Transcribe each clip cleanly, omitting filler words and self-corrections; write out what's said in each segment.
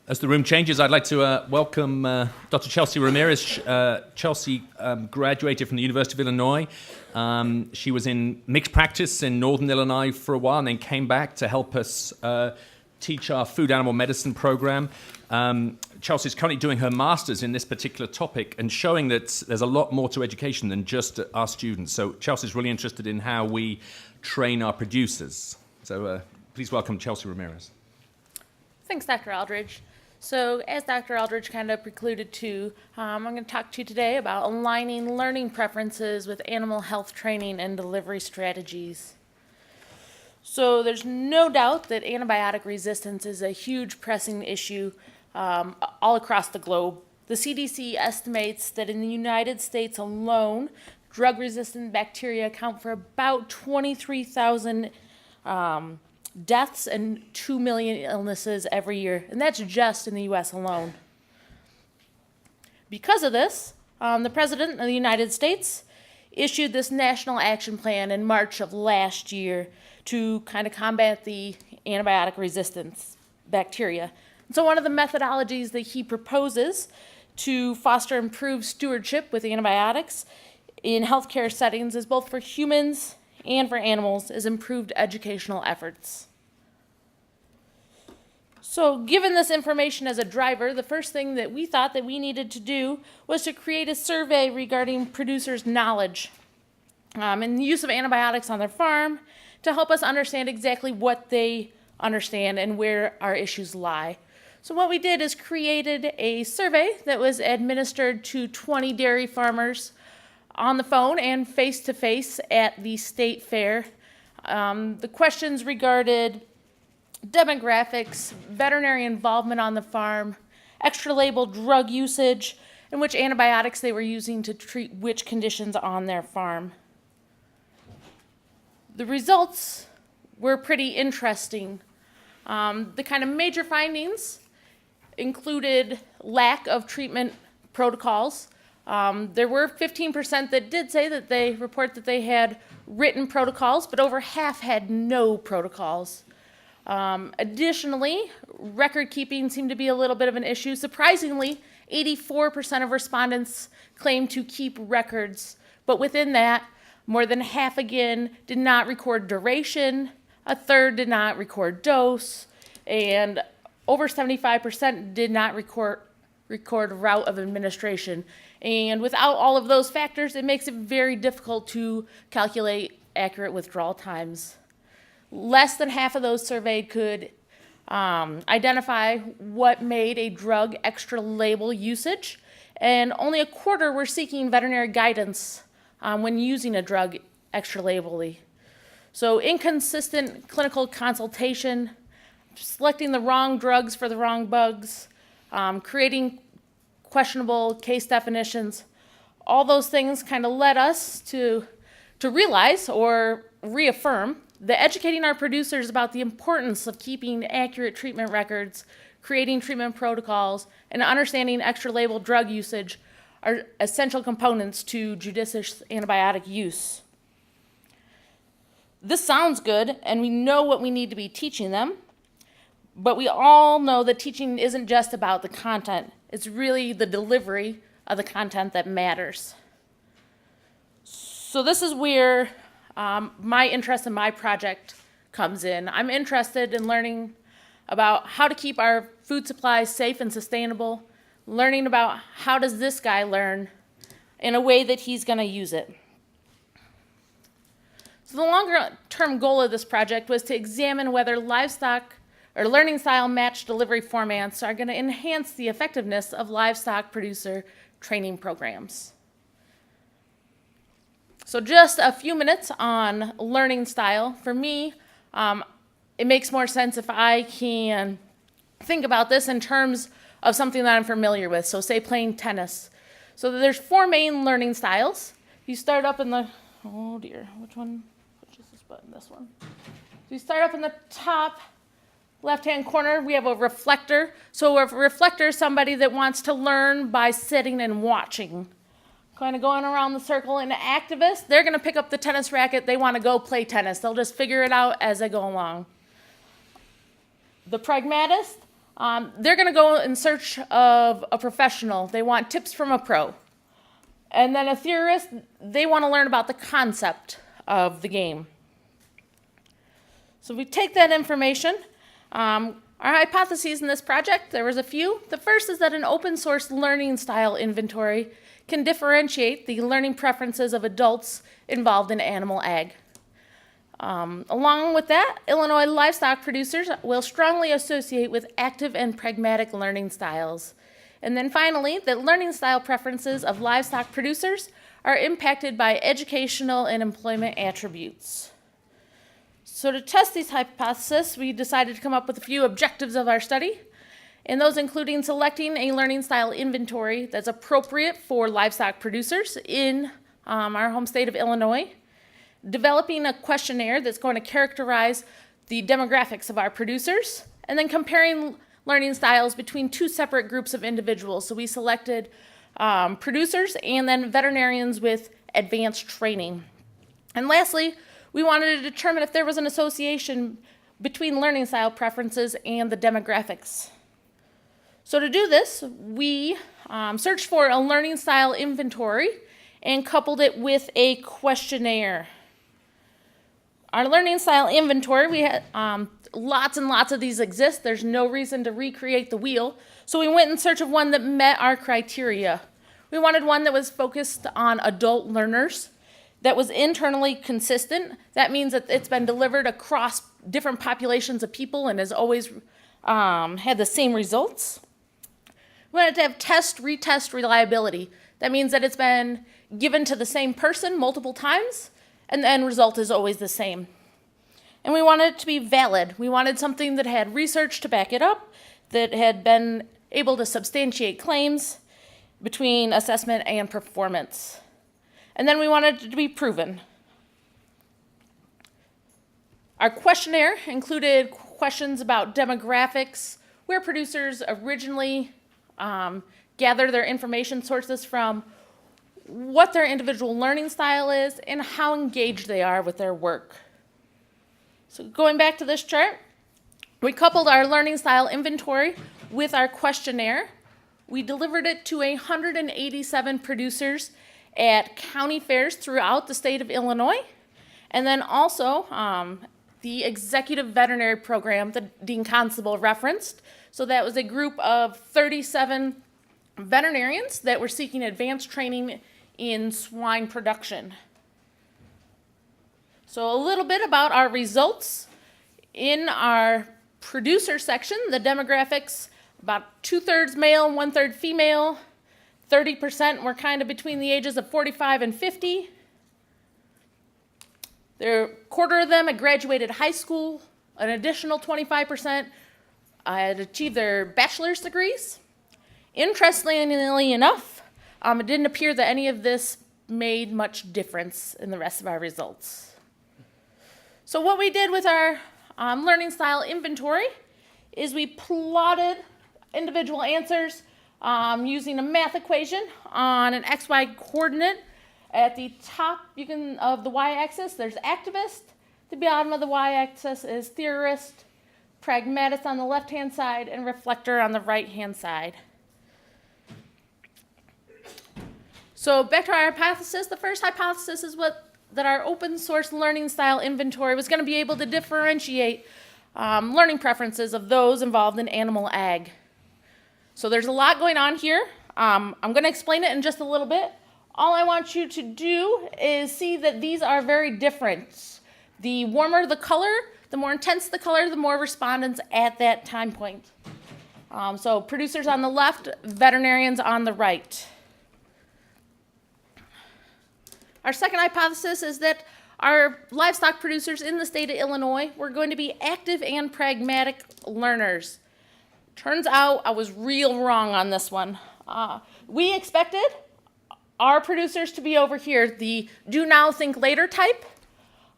As the room changes, I'd like to welcome Dr. Chelsey Ramirez. Chelsey graduated from the University of Illinois. She was in mixed practice in Northern Illinois for a while and then came back to help us teach our food animal medicine program. Chelsey is currently doing her master's in this particular topic and showing that there's a lot more to education than just our students. So Chelsey's really interested in how we train our producers. So please welcome Chelsey Ramirez. Thanks, Dr. Aldridge. So as Dr. Aldridge kind of precluded to, I'm going to talk to you today about aligning learning preferences with animal health training and delivery strategies. So there's no doubt that antibiotic resistance is a huge pressing issue all across the globe. The CDC estimates that in the United States alone, drug-resistant bacteria account for about 23,000 deaths and 2 million illnesses every year, and that's just in the U.S. alone. Because of this, the President of the United States issued this national action plan in March of last year to kind of combat the antibiotic resistance bacteria. And so one of the methodologies that he proposes to foster improved stewardship with antibiotics in healthcare settings is both for humans and for animals is improved educational efforts. So given this information as a driver, the first thing that we thought that we needed to do was to create a survey regarding producers' knowledge and the use of antibiotics on their farm to help us understand exactly what they understand and where our issues lie. So what we did is created a survey that was administered to 20 dairy farmers on the phone and face-to-face at the state fair. The questions regarded demographics, veterinary involvement on the farm, extra label drug usage, and which antibiotics they were using to treat which conditions on their farm. The results were pretty interesting. The kind of major findings included lack of treatment protocols. There were 15% that did say that they report that they had written protocols, but over half had no protocols. Additionally, record keeping seemed to be a little bit of an issue. Surprisingly, 84% of respondents claimed to keep records, but within that, more than half again did not record duration, a third did not record dose, and over 75% did not record route of administration. And without all of those factors, it makes it very difficult to calculate accurate withdrawal times. Less than half of those surveyed could identify what made a drug extra label usage, and only a quarter were seeking veterinary guidance when using a drug extra labelly. So inconsistent clinical consultation, selecting the wrong drugs for the wrong bugs, creating questionable case definitions, all those things kind of led us to realize or reaffirm that educating our producers about the importance of keeping accurate treatment records, creating treatment protocols, and understanding extra label drug usage are essential components to judicious antibiotic use. This sounds good, and we know what we need to be teaching them, but we all know that teaching isn't just about the content. It's really the delivery of the content that matters. So this is where my interest in my project comes in. I'm interested in learning about how to keep our food supplies safe and sustainable, learning about how does this guy learn in a way that he's going to use it. So the longer-term goal of this project was to examine whether livestock or learning style matched delivery formats are going to enhance the effectiveness of livestock producer training programs. So just a few minutes on learning style. For me, it makes more sense if I can think about this in terms of something that I'm familiar with. So say playing tennis. So there's 4 main learning styles. You start up in the, oh dear, which one? Which is this button? This one. So you start up in the top left-hand corner, we have a reflector. So a reflector is somebody that wants to learn by sitting and watching. Kind of going around the circle. And an activist, they're going to pick up the tennis racket. They want to go play tennis. They'll just figure it out as they go along. The pragmatist, they're going to go in search of a professional. They want tips from a pro. And then a theorist, they want to learn about the concept of the game. So we take that information. Our hypotheses in this project, there was a few. The first is that an open source learning style inventory can differentiate the learning preferences of adults involved in animal ag. Along with that, Illinois livestock producers will strongly associate with active and pragmatic learning styles. And then finally, the learning style preferences of livestock producers are impacted by educational and employment attributes. So to test these hypotheses, we decided to come up with a few objectives of our study, and those including selecting a learning style inventory that's appropriate for livestock producers in our home state of Illinois, developing a questionnaire that's going to characterize the demographics of our producers, and then comparing learning styles between two separate groups of individuals. So we selected producers and then veterinarians with advanced training. And lastly, we wanted to determine if there was an association between learning style preferences and the demographics. So to do this, we searched for a learning style inventory and coupled it with a questionnaire. Our learning style inventory, we had lots and lots of these exist. There's no reason to recreate the wheel. So we went in search of one that met our criteria. We wanted one that was focused on adult learners, that was internally consistent. That means that it's been delivered across different populations of people and has always had the same results. We wanted to have test, retest reliability. That means that it's been given to the same person multiple times, and the end result is always the same. And we wanted it to be valid. We wanted something that had research to back it up, that had been able to substantiate claims between assessment and performance. And then we wanted it to be proven. Our questionnaire included questions about demographics, where producers originally gather their information sources from, what their individual learning style is, and how engaged they are with their work. So going back to this chart, we coupled our learning style inventory with our questionnaire. We delivered it to 187 producers at county fairs throughout the state of Illinois, and then also the executive veterinary program that Dean Constable referenced. So that was a group of 37 veterinarians that were seeking advanced training in swine production. So a little bit about our results. In our producer section, the demographics, about 2/3 male, 1/3 female, 30% were kind of between the ages of 45 and 50. A quarter of them had graduated high school. An additional 25% had achieved their bachelor's degrees. Interestingly enough, it didn't appear that any of this made much difference in the rest of our results. So what we did with our learning style inventory is we plotted individual answers using a math equation on an XY coordinate. At the top of the y-axis, there's activist. The bottom of the y-axis is theorist, pragmatist on the left-hand side, and reflector on the right-hand side. So back to our hypothesis. The first hypothesis is that our open source learning style inventory was going to be able to differentiate learning preferences of those involved in animal ag. So there's a lot going on here. I'm going to explain it in just a little bit. All I want you to do is see that these are very different. The warmer the color, the more intense the color, the more respondents at that time point. So producers on the left, veterinarians on the right. Our second hypothesis is that our livestock producers in the state of Illinois were going to be active and pragmatic learners. Turns out I was real wrong on this one. We expected our producers to be over here, the do now, think later type.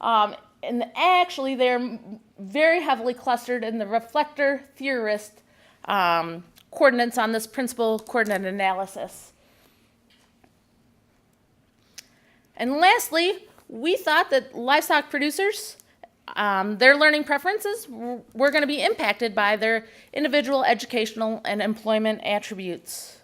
And actually, they're very heavily clustered in the reflector theorist coordinates on this principal coordinate analysis. And lastly, we thought that livestock producers their learning preferences were going to be impacted by their individual educational and employment attributes.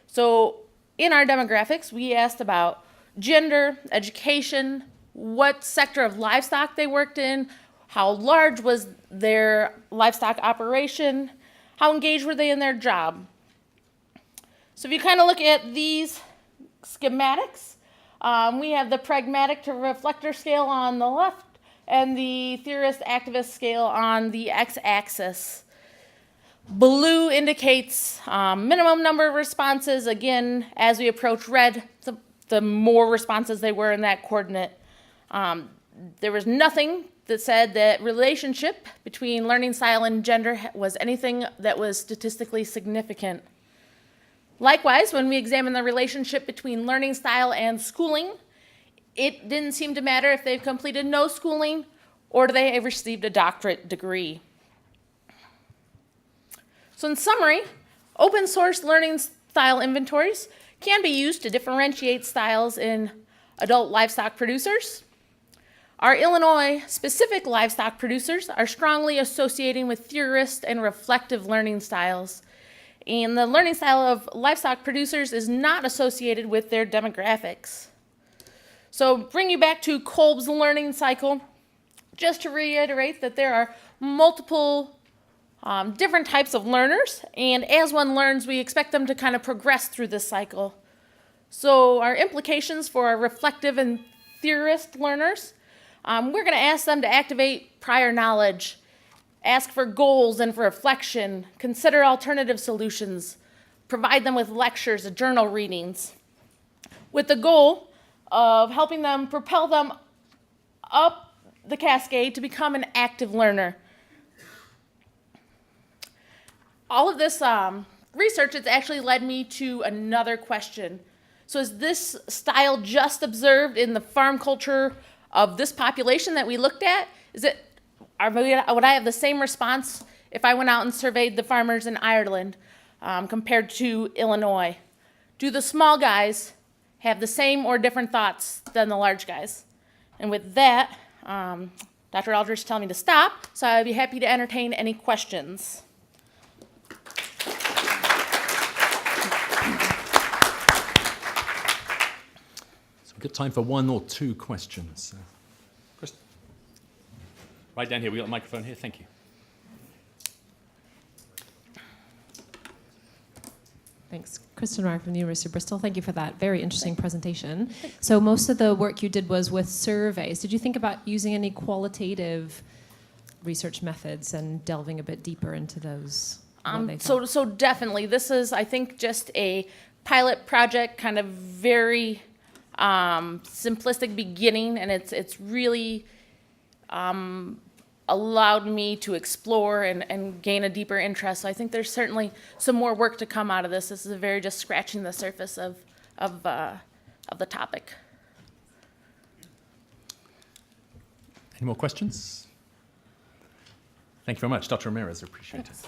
So in our demographics, we asked about gender, education, what sector of livestock they worked in, how large was their livestock operation, how engaged were they in their job. So if you kind of look at these schematics, we have the pragmatic to reflector scale on the left and the theorist activist scale on the x-axis. Blue indicates minimum number of responses. Again, as we approach red, the more responses they were in that coordinate. There was nothing that said that relationship between learning style and gender was anything that was statistically significant. Likewise, when we examine the relationship between learning style and schooling, it didn't seem to matter if they've completed no schooling or do they have received a doctorate degree. So in summary, open source learning style inventories can be used to differentiate styles in adult livestock producers. Our Illinois-specific livestock producers are strongly associating with theorist and reflective learning styles. And the learning style of livestock producers is not associated with their demographics. So bring you back to Kolb's learning cycle, just to reiterate that there are multiple different types of learners, and as one learns, we expect them to kind of progress through this cycle. So our implications for our reflective and theorist learners, we're going to ask them to activate prior knowledge, ask for goals and for reflection, consider alternative solutions, provide them with lectures and journal readings, with the goal of helping them propel them up the cascade to become an active learner. All of this research has actually led me to another question. So is this style just observed in the farm culture of this population that we looked at? Would I have the same response if I went out and surveyed the farmers in Ireland compared to Illinois? Do the small guys have the same or different thoughts than the large guys? And with that, Dr. Aldrich telling me to stop, so I'd be happy to entertain any questions. So we've got time for one or two questions. Chris? Right down here. We've got a microphone here. Thank you. Thanks. Kristen Rye from the University of Bristol. Thank you for that very interesting presentation. So most of the work you did was with surveys. Did you think about using any qualitative research methods and delving a bit deeper into those? So definitely. This is, I think, just a pilot project, kind of very simplistic beginning, and it's really allowed me to explore and gain a deeper interest. So I think there's certainly some more work to come out of this. This is very just scratching the surface of the topic. Any more questions? Thank you very much, Dr. Ramirez. I appreciate it.